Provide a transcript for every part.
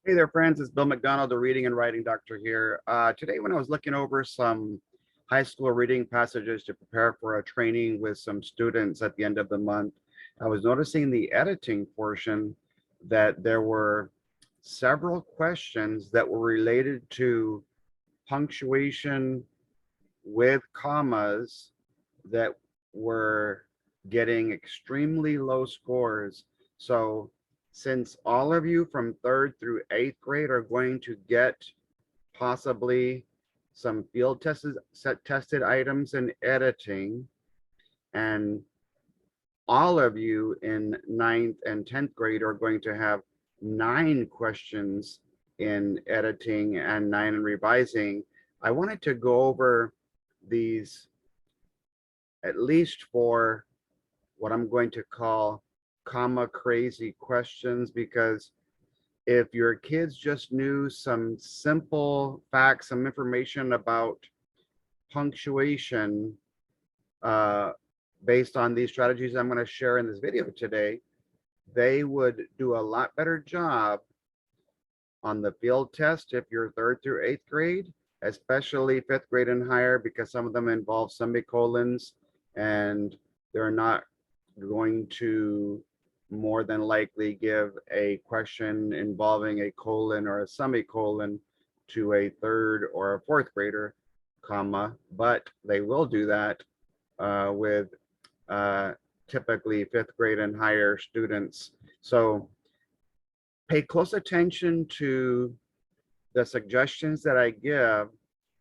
Hey there, friends. It's Bill MacDonald, the reading and writing doctor here. Today, when I was looking over some high school reading passages to prepare for a training with some students at the end of the month, I was noticing the editing portion that there were several questions that were related to punctuation with commas that were getting extremely low scores. So since all of you from third through eighth grade are going to get possibly some field tested items in editing, and all of you in ninth and 10th grade are going to have 9 questions in editing and 9 in revising. I wanted to go over these at least for what I'm going to call comma crazy questions, because if your kids just knew some simple facts, some information about punctuation uh, based on these strategies I'm going to share in this video today, they would do a lot better job on the field test if you're third through eighth grade, especially fifth grade and higher, because some of them involve semicolons and they're not going to more than likely give a question involving a colon or a semicolon to a third or a fourth grader, comma, but they will do that with uh, typically fifth grade and higher students. So pay close attention to the suggestions that I give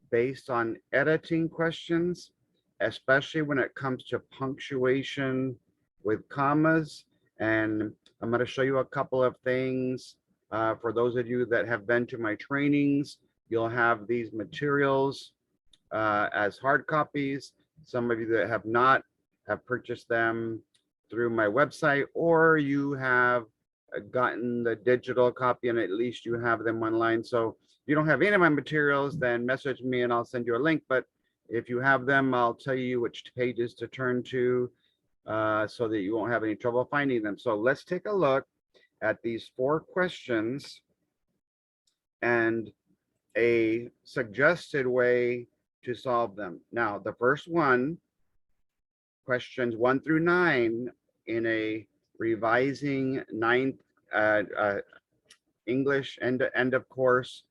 based on editing questions, especially when it comes to punctuation with commas. And I'm going to show you a couple of things. For those of you that have been to my trainings, you'll have these materials as hard copies. Some of you that have not have purchased them through my website, or you have gotten the digital copy and at least you have them online. So if you don't have any of my materials, then message me and I'll send you a link. But if you have them, I'll tell you which pages to turn to so that you won't have any trouble finding them. So let's take a look at these 4 questions and a suggested way to solve them. Now, the first one, questions 1 through 9 in a revising ninth English end of course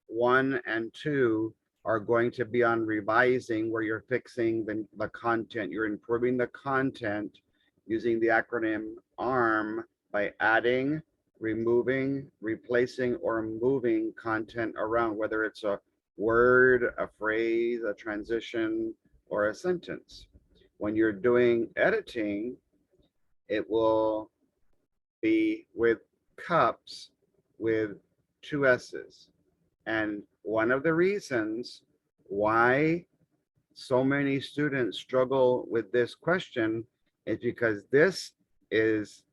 1 and 2 are going to be on revising, where you're fixing the content. You're improving the content using the acronym ARM by adding, removing, replacing, or moving content around, whether it's a word, a phrase, a transition, or a sentence. When you're doing editing, it will be with cups with 2 S's. And one of the reasons why so many students struggle with this question is because this is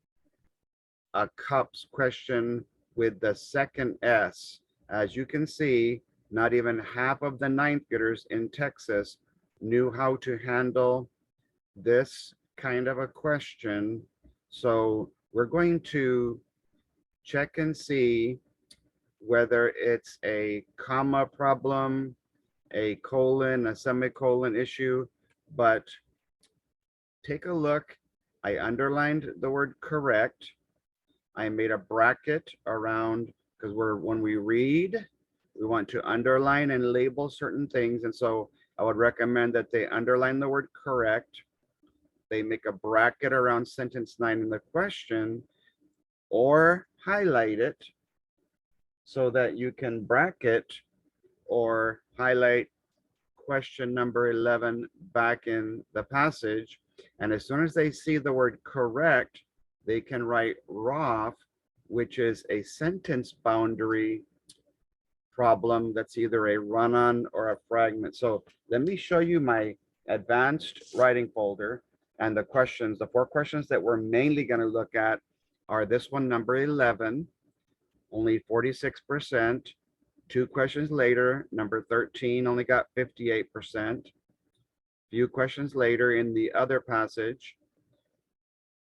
a cups question with the second S. As you can see, not even half of the ninth graders in Texas knew how to handle this kind of a question. So we're going to check and see whether it's a comma problem, a colon, a semicolon issue, but take a look. I underlined the word correct. I made a bracket around, because when we read, we want to underline and label certain things. And so I would recommend that they underline the word correct. They make a bracket around sentence 9 in the question, or highlight it so that you can bracket or highlight question number 11 back in the passage. And as soon as they see the word correct, they can write ROF, which is a sentence boundary problem that's either a run-on or a fragment. So let me show you my advanced writing folder, and the questions, the 4 questions that we're mainly going to look at are this one, number 11, only 46%. 2 questions later, number 13 only got 58%. Few questions later in the other passage,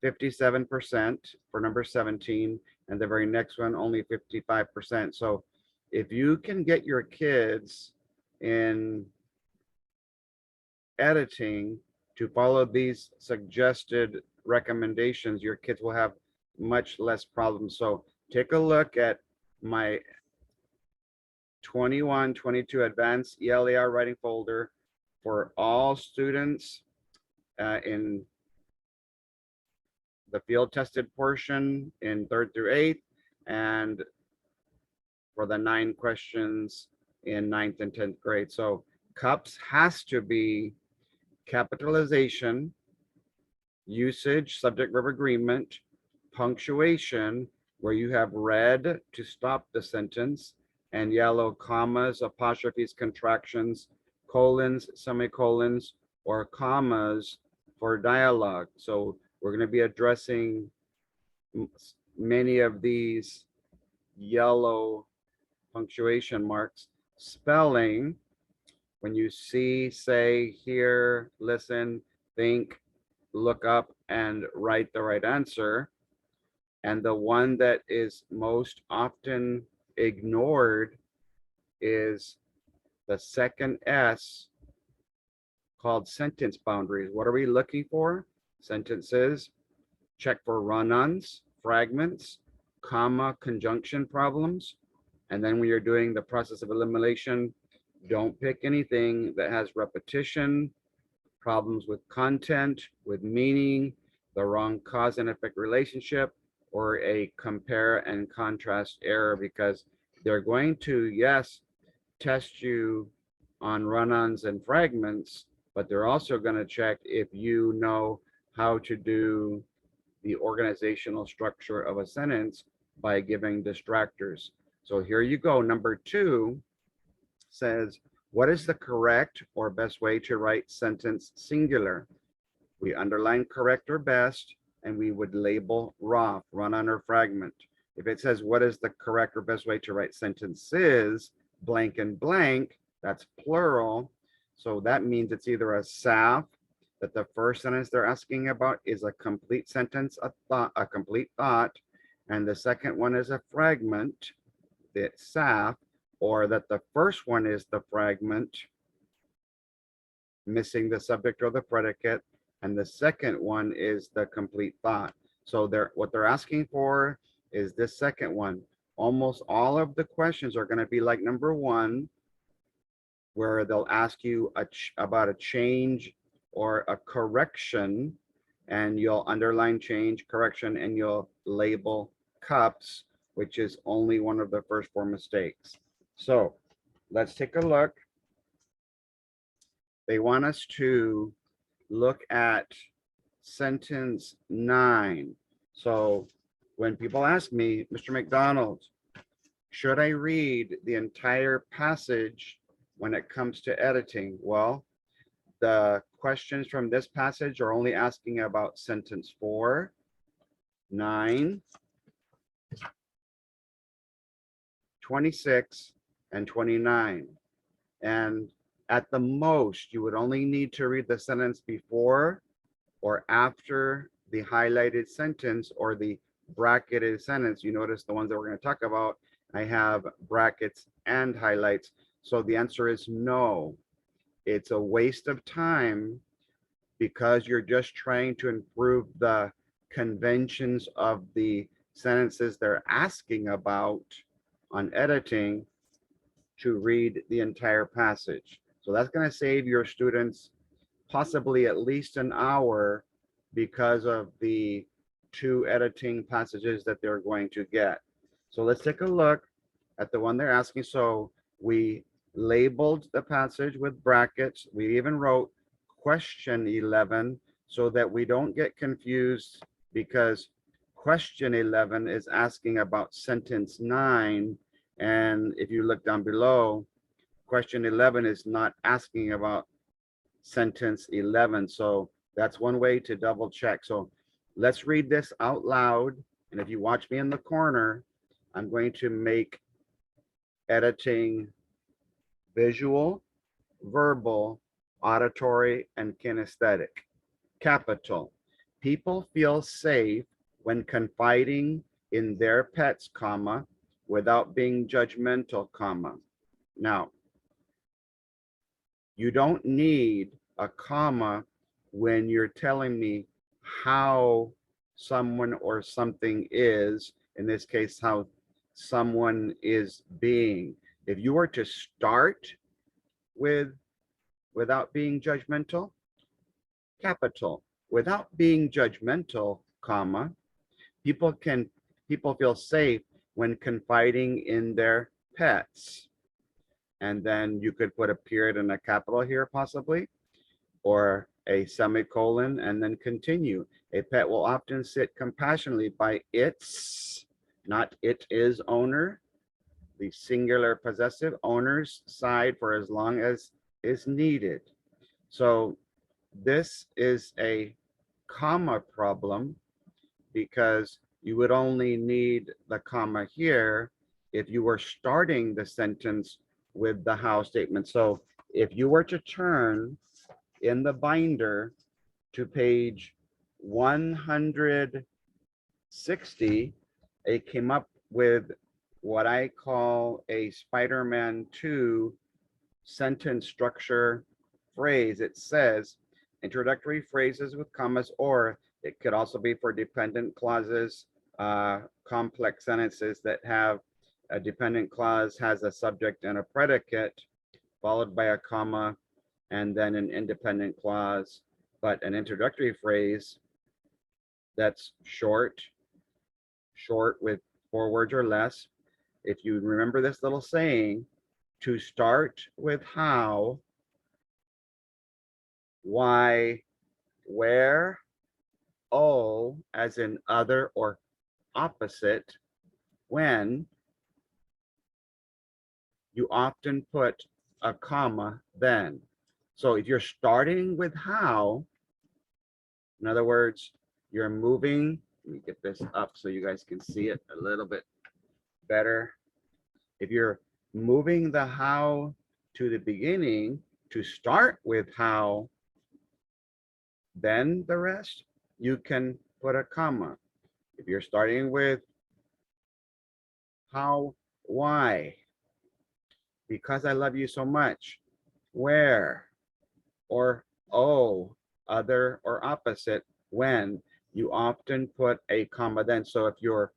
57% for number 17, and the very next one only 55%. So if you can get your kids in editing to follow these suggested recommendations, your kids will have much less problems. So take a look at my 21-22 advanced ELAR writing folder for all students in the field tested portion in 3rd through 8th, and for the 9 questions in 9th and 10th grade. So CUPS has to be capitalization, usage, subject verb agreement, punctuation, where you have red to stop the sentence, and yellow commas, apostrophes, contractions, colons, semicolons, or commas for dialogue. So we're going to be addressing many of these yellow punctuation marks. Spelling, when you see, say, hear, listen, think, look up, and write the right answer. And the one that is most often ignored is the second S, called sentence boundaries. What are we looking for? Sentences. Check for run-ons, fragments, comma, conjunction problems. And then when you're doing the process of elimination, don't pick anything that has repetition, problems with content, with meaning, the wrong cause and effect relationship, or a compare and contrast error, because they're going to, yes, test you on run-ons and fragments, but they're also going to check if you know how to do the organizational structure of a sentence by giving distractors. So here you go. Number 2 says, what is the correct or best way to write sentence singular? We underline correct or best, and we would label ROF, run-on or fragment. If it says, what is the correct or best way to write sentences, blank and blank, that's plural. So that means it's either a SAF, that the first sentence they're asking about is a complete sentence, a complete thought, and the second one is a fragment, the SAF, or that the first one is the fragment, missing the subject or the predicate, and the second one is the complete thought. So what they're asking for is this second one. Almost all of the questions are going to be like number 1, where they'll ask you about a change or a correction, and you'll underline change, correction, and you'll label CUPS, which is only one of the first 4 mistakes. So let's take a look. They want us to look at sentence 9. So when people ask me, Mr. MacDonald, should I read the entire passage when it comes to editing? Well, the questions from this passage are only asking about sentence 4, 9, 26, and 29. And at the most, you would only need to read the sentence before or after the highlighted sentence or the bracketed sentence. You notice the ones that we're going to talk about, I have brackets and highlights. So the answer is no. It's a waste of time because you're just trying to improve the conventions of the sentences they're asking about on editing to read the entire passage. So that's going to save your students possibly at least an hour because of the 2 editing passages that they're going to get. So let's take a look at the one they're asking. So we labeled the passage with brackets. We even wrote question 11 so that we don't get confused, because question 11 is asking about sentence 9. And if you look down below, question 11 is not asking about sentence 11. So that's one way to double check. So let's read this out loud. And if you watch me in the corner, I'm going to make editing visual, verbal, auditory, and kinesthetic. Capital. People feel safe when confiding in their pets, comma, without being judgmental, comma. Now, you don't need a comma when you're telling me how someone or something is, in this case, how someone is being. If you were to start with without being judgmental, capital, without being judgmental, comma, people feel safe when confiding in their pets. And then you could put a period and a capital here possibly, or a semicolon and then continue. A pet will often sit compassionately by its, not it is owner, the singular possessive owner's side for as long as is needed. So this is a comma problem because you would only need the comma here if you were starting the sentence with the how statement. So if you were to turn in the binder to page 160, it came up with what I call a SpiderMan 2 sentence structure phrase. It says introductory phrases with commas, or it could also be for dependent clauses, complex sentences that have a dependent clause has a subject and a predicate followed by a comma and then an independent clause. But an introductory phrase that's short with 4 words or less. If you remember this little saying, to start with how, why, where, oh, as in other or opposite, when, you often put a comma then. So if you're starting with how, in other words, you're moving, let me get this up so you guys can see it a little bit better. If you're moving the how to the beginning to start with how, then the rest, you can put a comma. If you're starting with how, why, because I love you so much, where, or oh, other or opposite, when, you often put a comma then. So if you're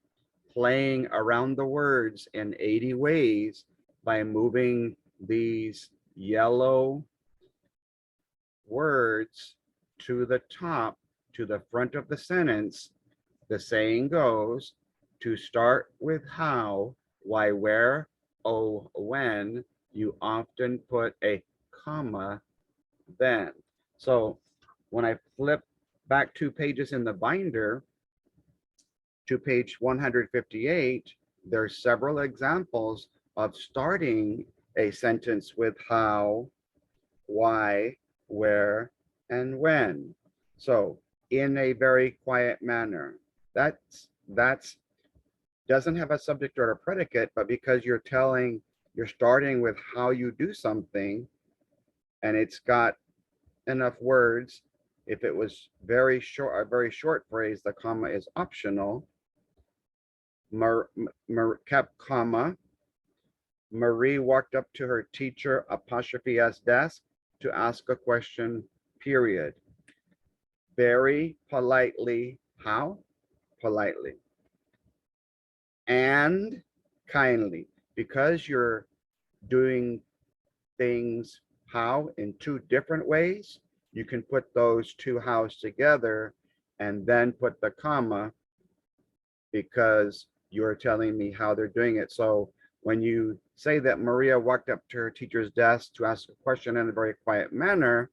playing around the words in 80 ways by moving these yellow words to the top, to the front of the sentence, the saying goes, to start with how, why, where, oh, when, you often put a comma then. So when I flip back 2 pages in the binder to page 158, there's several examples of starting a sentence with how, why, where, and when. So in a very quiet manner. That's doesn't have a subject or a predicate, but because you're starting with how you do something, and it's got enough words. If it was very short, a very short phrase, the comma is optional. Comma. Marie walked up to her teacher apostrophe s desk to ask a question, period. Very politely, how? Politely. And kindly, because you're doing things how in 2 different ways, you can put those 2 hows together and then put the comma because you're telling me how they're doing it. So when you say that Maria walked up to her teacher's desk to ask a question in a very quiet manner,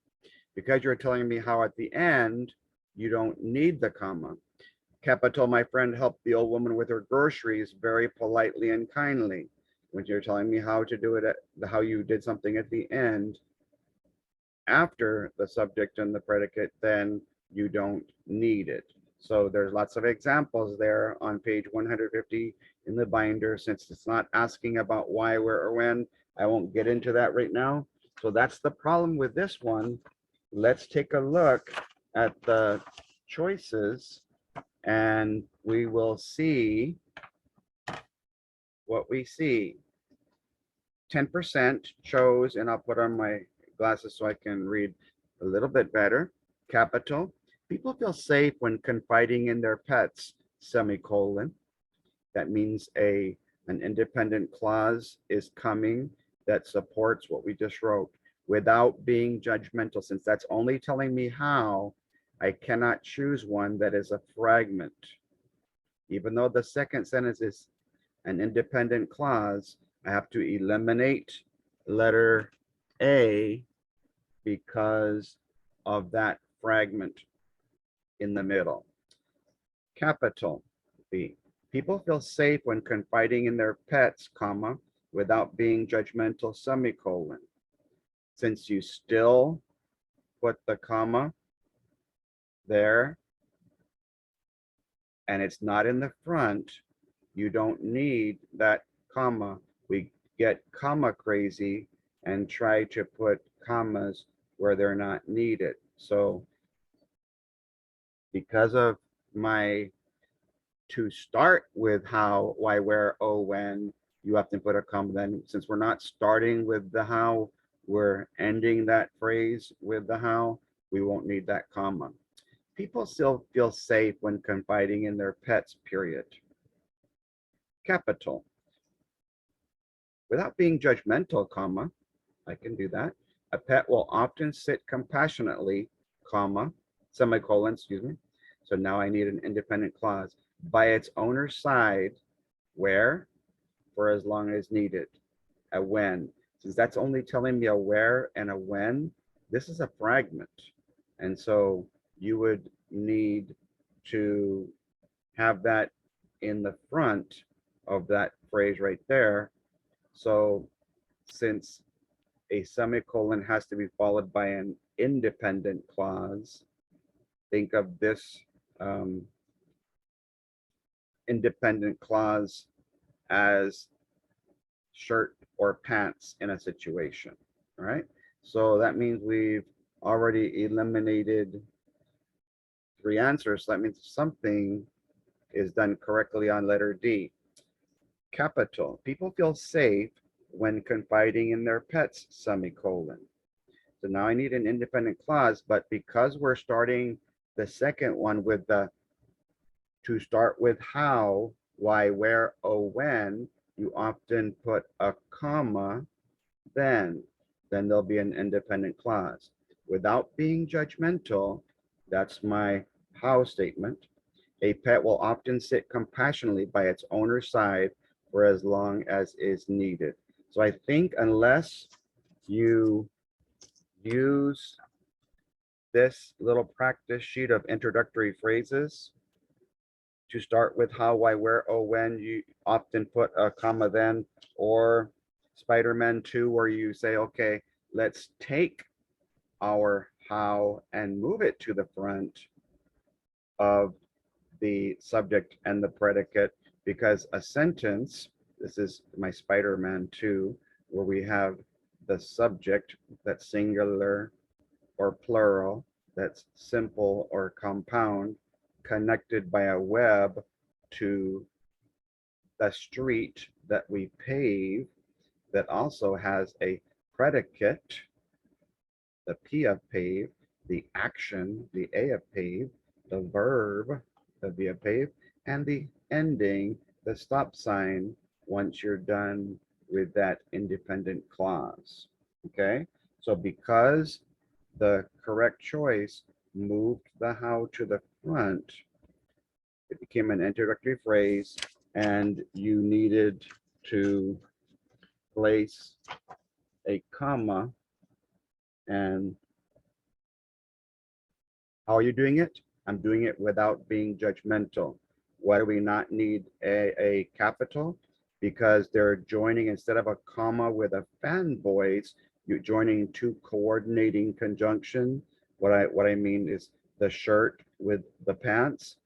because you're telling me how at the end, you don't need the comma. Capital, my friend helped the old woman with her groceries very politely and kindly. When you're telling me how to do it, how you did something at the end, after the subject and the predicate, then you don't need it. So there's lots of examples there on page 150 in the binder. Since it's not asking about why, where, or when, I won't get into that right now. So that's the problem with this one. Let's take a look at the choices and we will see what we see. 10% chose, and I'll put on my glasses so I can read a little bit better. Capital. People feel safe when confiding in their pets, semicolon. That means an independent clause is coming that supports what we just wrote without being judgmental. Since that's only telling me how, I cannot choose one that is a fragment. Even though the second sentence is an independent clause, I have to eliminate letter A because of that fragment in the middle. Capital B. People feel safe when confiding in their pets, comma, without being judgmental, semicolon. Since you still put the comma there and it's not in the front, you don't need that comma. We get comma crazy and try to put commas where they're not needed. So because of my to start with how, why, where, oh, when, you have to put a comma. Then since we're not starting with the how, we're ending that phrase with the how, we won't need that comma. People still feel safe when confiding in their pets, period. Capital. Without being judgmental, comma, I can do that. A pet will often sit compassionately, comma, semicolon, excuse me. So now I need an independent clause. By its owner's side, where? For as long as needed. A when. Since that's only telling me a where and a when, this is a fragment. And so you would need to have that in the front of that phrase right there. So since a semicolon has to be followed by an independent clause, think of this independent clause as shirt or pants in a situation. All right. So that means we've already eliminated 3 answers. So that means something is done correctly on letter D. Capital. People feel safe when confiding in their pets, semicolon. So now I need an independent clause, but because we're starting the second one with the to start with how, why, where, oh, when, you often put a comma, then there'll be an independent clause. Without being judgmental, that's my how statement. A pet will often sit compassionately by its owner's side for as long as is needed. So I think unless you use this little practice sheet of introductory phrases to start with how, why, where, oh, when, you often put a comma then, or SpiderMan 2 where you say, okay, let's take our how and move it to the front of the subject and the predicate, because a sentence, this is my SpiderMan 2, where we have the subject that's singular or plural, that's simple or compound, connected by a web to the street that we pave, that also has a predicate, the P of pave, the action, the A of pave, the verb, the V of pave, and the ending, the stop sign, once you're done with that independent clause. Okay, so because the correct choice moved the how to the front, it became an introductory phrase, and you needed to place a comma. And how are you doing it? I'm doing it without being judgmental. Why do we not need a capital? Because they're joining, instead of a comma with a fanboys, you're joining 2 coordinating conjunction. What I mean is the shirt with the pants.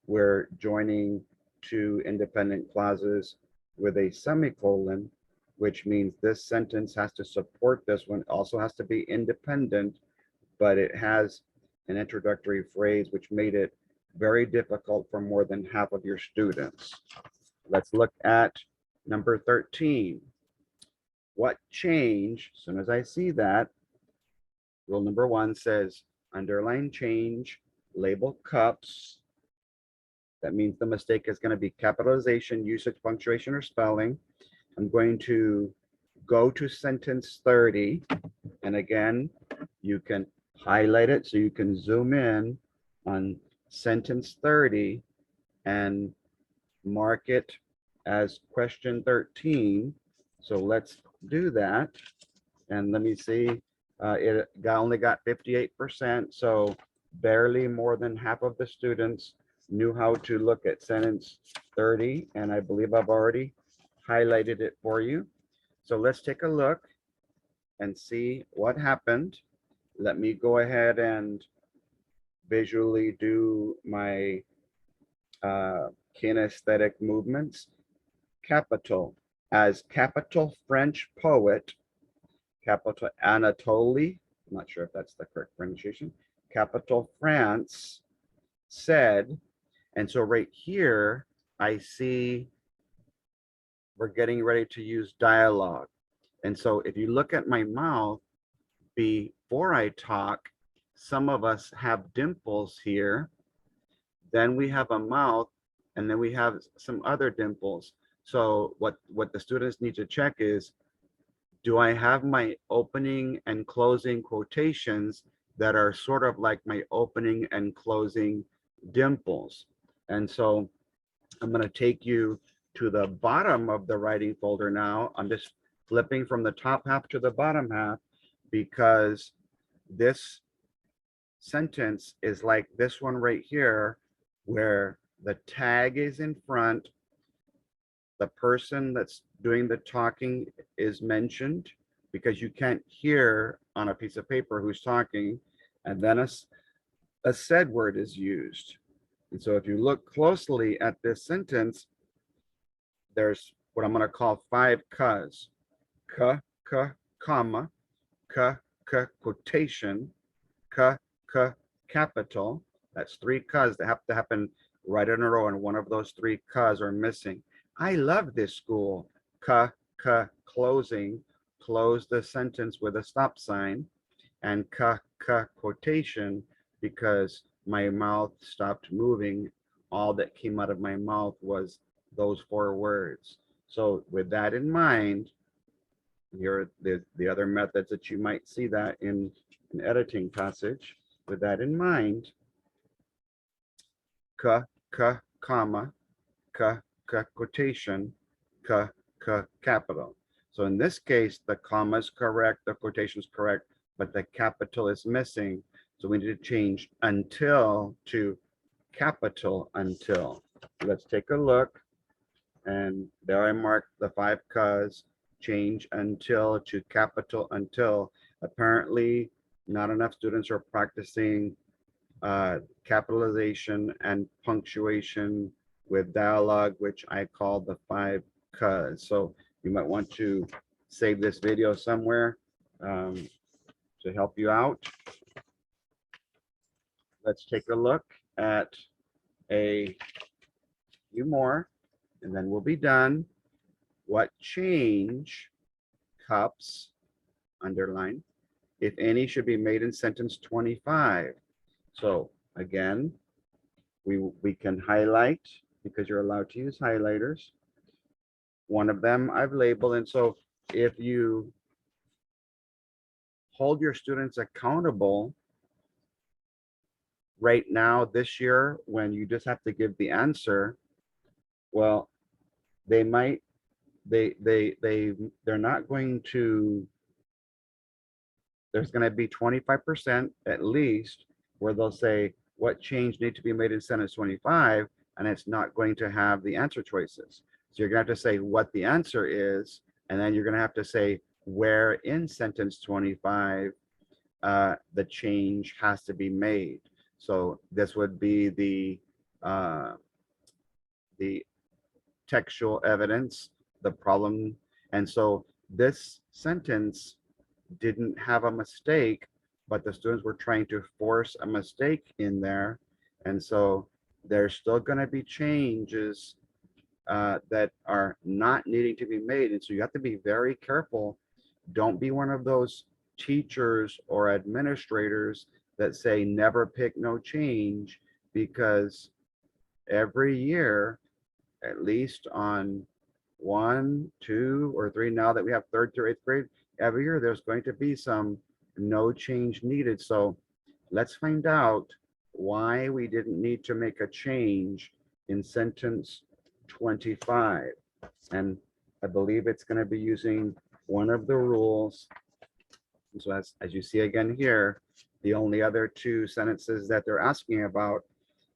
We're joining 2 independent clauses with a semicolon, which means this sentence has to support this one. It also has to be independent, but it has an introductory phrase, which made it very difficult for more than half of your students. Let's look at number 13. What change, as soon as I see that, rule number 1 says underline change, label cups. That means the mistake is going to be capitalization, usage, punctuation, or spelling. I'm going to go to sentence 30. And again, you can highlight it so you can zoom in on sentence 30 and mark it as question 13. So let's do that. And let me see, it only got 58%. So barely more than half of the students knew how to look at sentence 30. And I believe I've already highlighted it for you. So let's take a look and see what happened. Let me go ahead and visually do my kinesthetic movements. Capital, as capital French poet, capital Anatole, I'm not sure if that's the correct pronunciation, capital France said, and so right here, I see we're getting ready to use dialogue. And so if you look at my mouth, before I talk, some of us have dimples here, then we have a mouth, and then we have some other dimples. So what the students need to check is, do I have my opening and closing quotations that are sort of like my opening and closing dimples? And so I'm going to take you to the bottom of the writing folder now. I'm just flipping from the top half to the bottom half because this sentence is like this one right here, where the tag is in front, the person that's doing the talking is mentioned, because you can't hear on a piece of paper who's talking, and then a said word is used. And so if you look closely at this sentence, there's what I'm going to call 5 c's. Comma, quotation, capital. That's 3 c's that have to happen right in a row, and one of those 3 c's are missing. I love this school. Closing, close the sentence with a stop sign, and quotation, because my mouth stopped moving. All that came out of my mouth was those 4 words. So with that in mind, here are the other methods that you might see that in an editing passage. With that in mind, comma, quotation, capital. So in this case, the comma is correct, the quotation is correct, but the capital is missing. So we need to change until to capital until. Let's take a look. And there I marked the 5 c's, change until to capital until. Apparently, not enough students are practicing capitalization and punctuation with dialogue, which I call the 5 c's. So you might want to save this video somewhere to help you out. Let's take a look at a few more, and then we'll be done. What change, cups, underline, if any, should be made in sentence 25? So again, we can highlight, because you're allowed to use highlighters. One of them I've labeled, and so if you hold your students accountable right now this year, when you just have to give the answer, well, they might, they're not going to, there's going to be 25% at least where they'll say what change need to be made in sentence 25, and it's not going to have the answer choices. So you're going to have to say what the answer is, and then you're going to have to say where in sentence 25 the change has to be made. So this would be the textual evidence, the problem. And so this sentence didn't have a mistake, but the students were trying to force a mistake in there. And so there's still going to be changes that are not needing to be made. And so you have to be very careful. Don't be one of those teachers or administrators that say never pick no change, because every year, at least on 1, 2, or 3, now that we have 3rd through 8th grade, every year there's going to be some no change needed. So let's find out why we didn't need to make a change in sentence 25. And I believe it's going to be using one of the rules. So as you see again here, the only other 2 sentences that they're asking about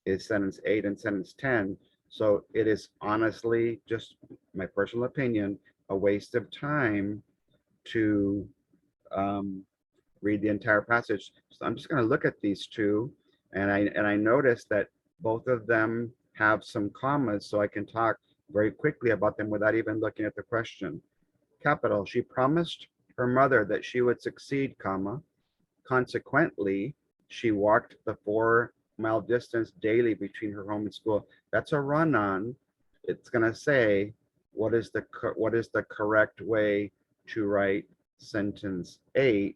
is sentence 8 and sentence 10. So it is honestly, just my personal opinion, a waste of time to read the entire passage. So I'm just going to look at these 2, and I noticed that both of them have some commas, so I can talk very quickly about them without even looking at the question. Capital, she promised her mother that she would succeed, comma. Consequently, she walked the 4-mile distance daily between her home and school. That's a run-on. It's going to say what is the correct way to write sentence 8,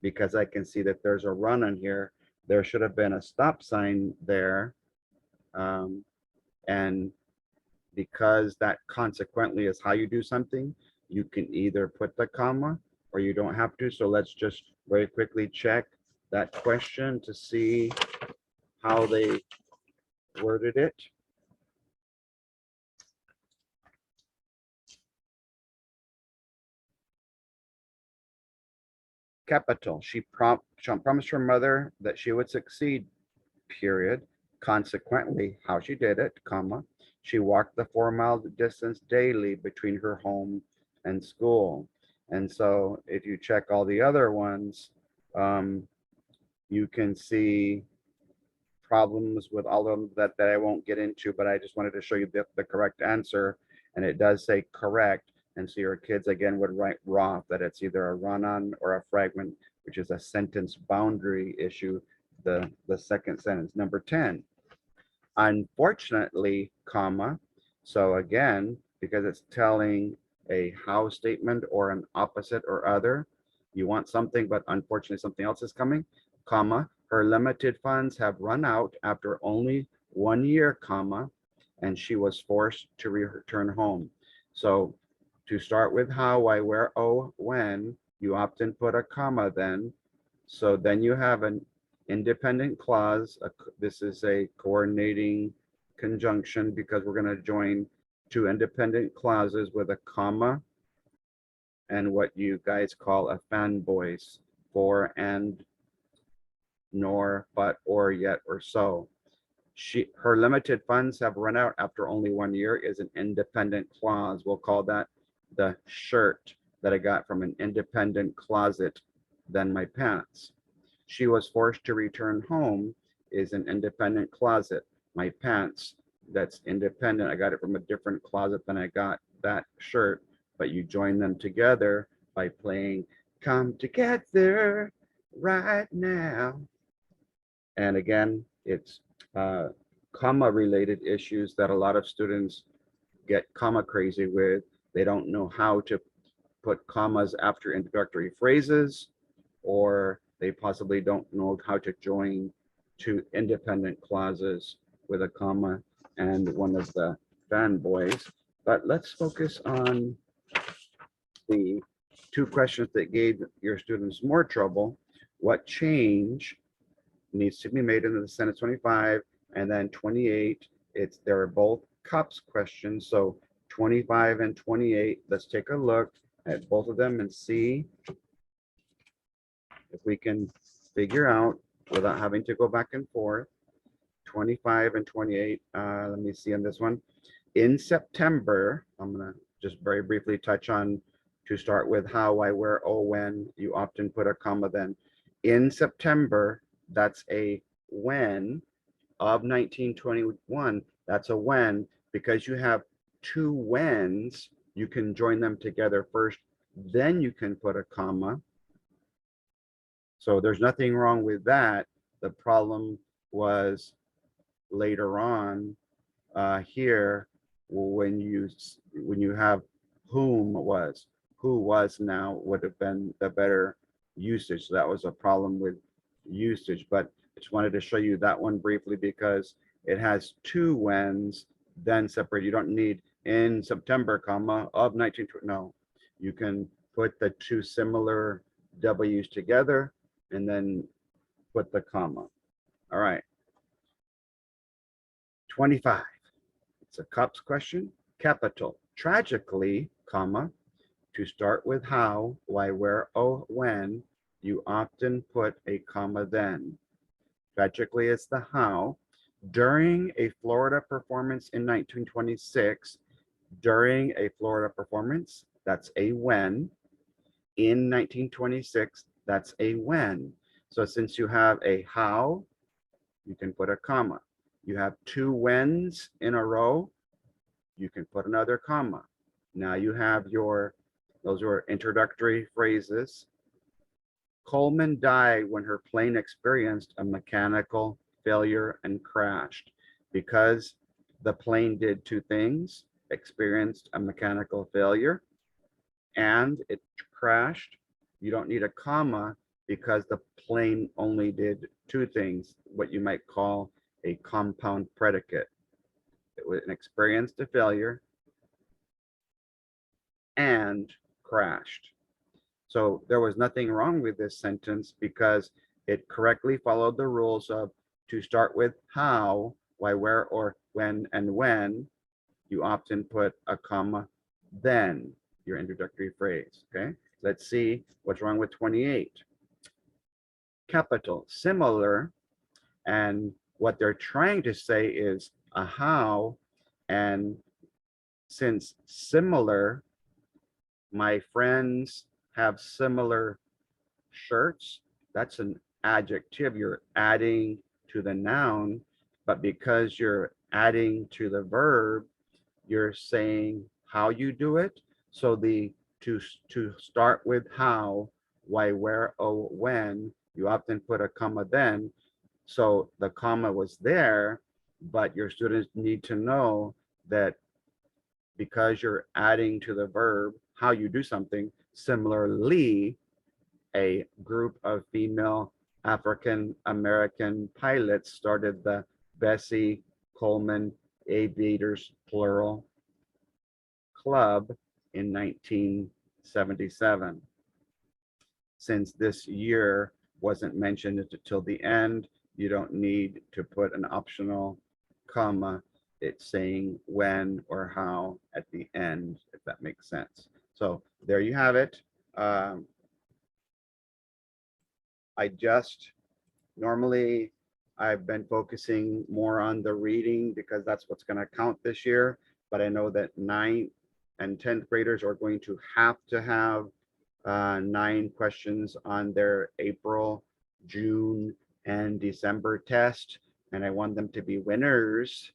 because I can see that there's a run-on here. There should have been a stop sign there, and because that consequently is how you do something, you can either put the comma or you don't have to. So let's just very quickly check that question to see how they worded it. Capital, she promised her mother that she would succeed, period. Consequently, how she did it, comma, she walked the 4-mile distance daily between her home and school. And so if you check all the other ones, you can see problems with all of them that I won't get into, but I just wanted to show you the correct answer. And it does say correct. And so your kids again would write raw, that it's either a run-on or a fragment, which is a sentence boundary issue, the second sentence. Number 10, unfortunately, comma. So again, because it's telling a how statement or an opposite or other, you want something, but unfortunately something else is coming, comma, her limited funds have run out after only 1 year, comma, and she was forced to return home. So to start with how, why, where, oh, when, you often put a comma then. So then you have an independent clause. This is a coordinating conjunction because we're going to join 2 independent clauses with a comma and what you guys call a fan voice, for, and, nor, but, or, yet, or so. Her limited funds have run out after only 1 year is an independent clause. We'll call that the shirt that I got from an independent closet than my pants. She was forced to return home is an independent closet. My pants, that's independent. I got it from a different closet than I got that shirt, but you join them together by playing Come Together Right Now. And again, it's comma related issues that a lot of students get comma crazy with. They don't know how to put commas after introductory phrases, or they possibly don't know how to join 2 independent clauses with a comma and one of the fanboys. But let's focus on the 2 questions that gave your students more trouble. What change needs to be made in the sentence 25, and then 28, they're both cups questions. So 25 and 28, let's take a look at both of them and see if we can figure out without having to go back and forth. 25 and 28, let me see on this one. In September, I'm gonna just very briefly touch on, to start with how, why, where, oh, when, you often put a comma then. In September, that's a when of 1921. That's a when, because you have 2 whens, you can join them together first, then you can put a comma. So there's nothing wrong with that. The problem was later on here when you have whom was, who was now would have been the better usage. So that was a problem with usage, but I just wanted to show you that one briefly because it has two whens then separate. You don't need in September, comma, of 1920. No, you can put the two similar W's together and then put the comma. All right. 25. It's a CUPS question. Capital. Tragically, comma, to start with how, why, where, oh, when, you often put a comma then. Tragically is the how. During a Florida performance in 1926, during a Florida performance, that's a when. In 1926, that's a when. So since you have a how, you can put a comma. You have two whens in a row, you can put another comma. Now you have those are introductory phrases. Coleman died when her plane experienced a mechanical failure and crashed. Because the plane did two things, experienced a mechanical failure and it crashed, you don't need a comma because the plane only did two things, what you might call a compound predicate. It was experienced a failure and crashed. So there was nothing wrong with this sentence because it correctly followed the rules of to start with how, why, where, or when, and when, you often put a comma, then your introductory phrase, okay? Let's see what's wrong with 28. Capital, similar, and what they're trying to say is a how, and since similar, my friends have similar shirts, that's an adjective. You're adding to the noun, but because you're adding to the verb, you're saying how you do it. So the to start with how, why, where, oh, when, you often put a comma then. So the comma was there, but your students need to know that because you're adding to the verb how you do something. Similarly, a group of female African American pilots started the Bessie Coleman Aviators Plural Club in 1977. Since this year wasn't mentioned until the end, you don't need to put an optional comma. It's saying when or how at the end, if that makes sense. So there you have it. Normally I've been focusing more on the reading because that's what's going to count this year. But I know that 9th and 10th graders are going to have 9 questions on their April, June, and December test. And I want them to be winners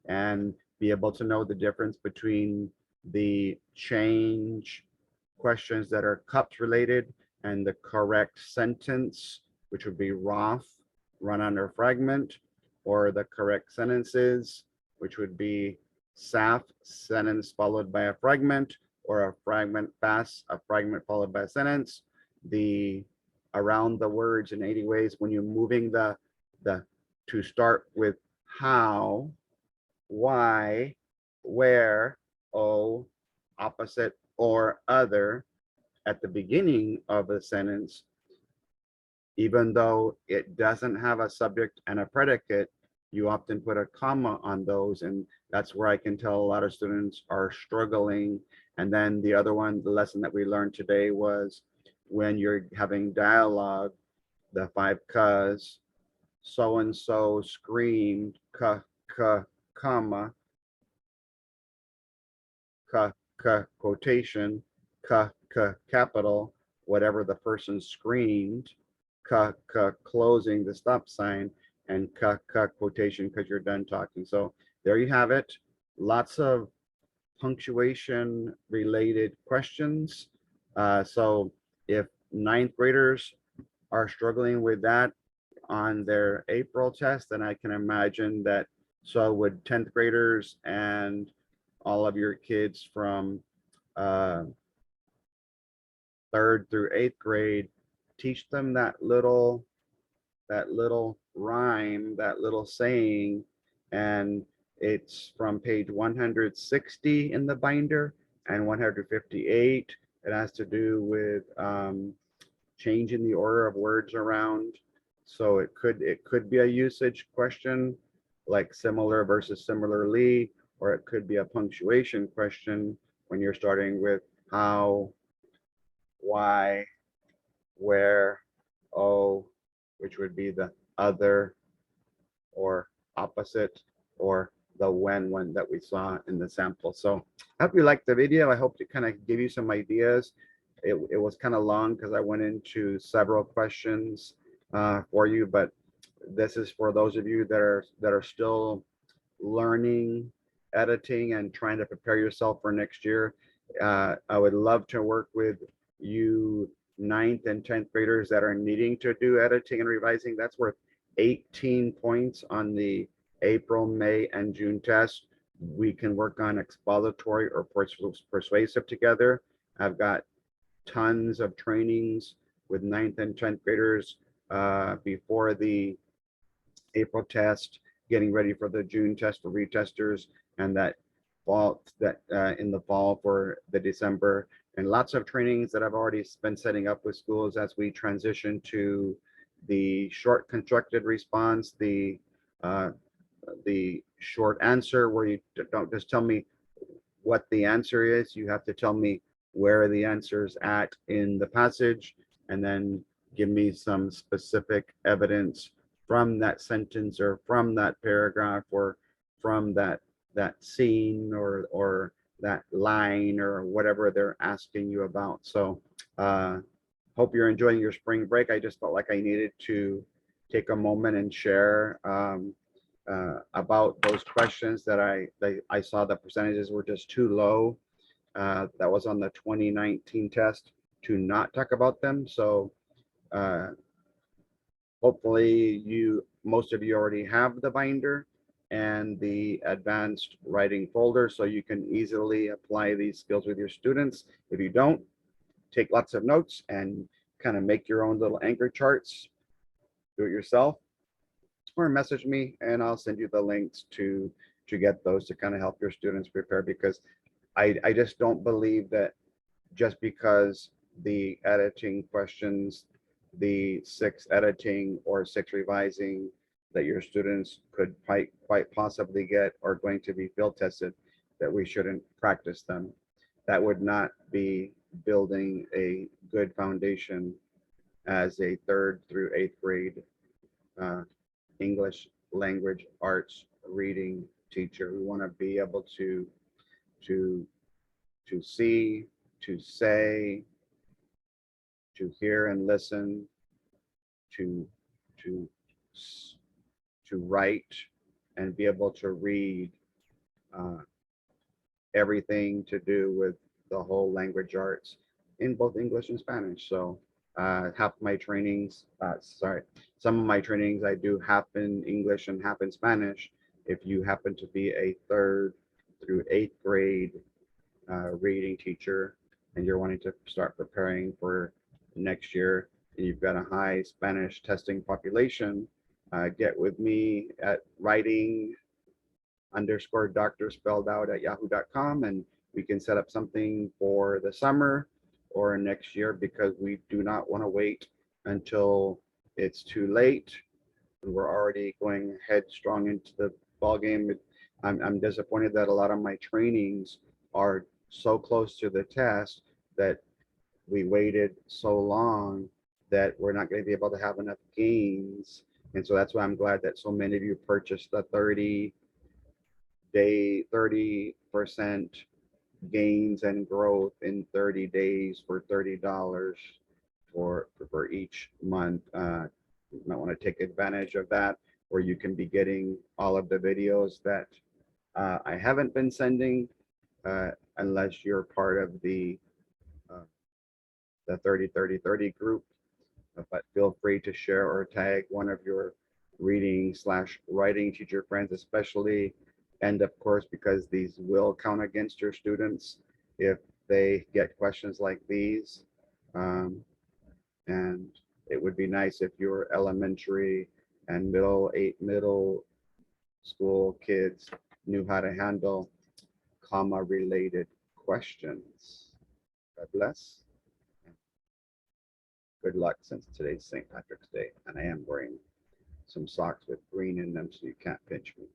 and be able to know the difference between the change questions that are CUPS related and the correct sentence, which would be ROF, run under fragment, or the correct sentences, which would be SAF, sentence followed by a fragment, or a fragment fast, a fragment followed by a sentence. The around the words in 80 ways, when you're moving the to start with how, why, where, oh, opposite, or other at the beginning of a sentence, even though it doesn't have a subject and a predicate, you often put a comma on those, and that's where I can tell a lot of students are struggling. And then the other one, the lesson that we learned today was when you're having dialogue, the 5 cuz, so-and-so screamed, comma, quotation, capital, whatever the person screamed, closing the stop sign, and quotation because you're done talking. So there you have it. Lots of punctuation related questions. So if 9th graders are struggling with that on their April test, then I can imagine that So would 10th graders and all of your kids from uh, 3rd through 8th grade teach them that little rhyme, that little saying, and it's from page 160 in the binder and 158. It has to do with changing the order of words around. So it could be a usage question, like similar versus similarly, or it could be a punctuation question when you're starting with how, why, where, oh, which would be the other or opposite, or the when one that we saw in the sample. So I hope you liked the video. I hope to kind of give you some ideas. It was kind of long because I went into several questions for you, but this is for those of you that are still learning editing and trying to prepare yourself for next year. I would love to work with you 9th and 10th graders that are needing to do editing and revising. That's worth 18 points on the April, May, and June test. We can work on expository or persuasive together. I've got tons of trainings with 9th and 10th graders before the April test, getting ready for the June test for retesters, and that fall that in the fall for the December, and lots of trainings that I've already been setting up with schools as we transition to the short constructed response, uh, the short answer, where you don't just tell me what the answer is. You have to tell me where the answer is at in the passage, and then give me some specific evidence from that sentence or from that paragraph or from that scene or that line or whatever they're asking you about. So hope you're enjoying your spring break. I just felt like I needed to take a moment and share about those questions that I saw the percentages were just too low. That was on the 2019 test to not talk about them. So uh, hopefully most of you already have the binder and the advanced writing folder, so you can easily apply these skills with your students. If you don't, take lots of notes and kind of make your own little anchor charts. Do it yourself, or message me and I'll send you the links to get those to kind of help your students prepare, because I just don't believe that just because the editing questions, the 6 editing or 6 revising that your students could quite possibly get are going to be field tested, that we shouldn't practice them. That would not be building a good foundation as a 3rd through 8th grade uh, English language arts reading teacher. We want to be able to to see, to say, to hear and listen, to to to write, and be able to read uh, everything to do with the whole language arts in both English and Spanish. So half my trainings, some of my trainings I do half in English and half in Spanish. If you happen to be a 3rd through 8th grade reading teacher and you're wanting to start preparing for next year and you've got a high Spanish testing population, get with me at writing_doctor spelled out at yahoo.com, and we can set up something for the summer or next year, because we do not want to wait until it's too late and we're already going headstrong into the ball game. I'm disappointed that a lot of my trainings are so close to the test that we waited so long that we're not going to be able to have enough gains. And so that's why I'm glad that so many of you purchased the 30% gains and growth in 30 days for $30 for each month. You might want to take advantage of that, where you can be getting all of the videos that I haven't been sending unless you're part of the 30-30-30 group. But feel free to share or tag one of your reading slash writing teacher friends, especially. And of course, because these will count against your students if they get questions like these. Um, and it would be nice if your elementary and middle school kids knew how to handle comma related questions. God bless. Good luck since today's St. Patrick's Day, and I am wearing some socks with green in them so you can't pinch me.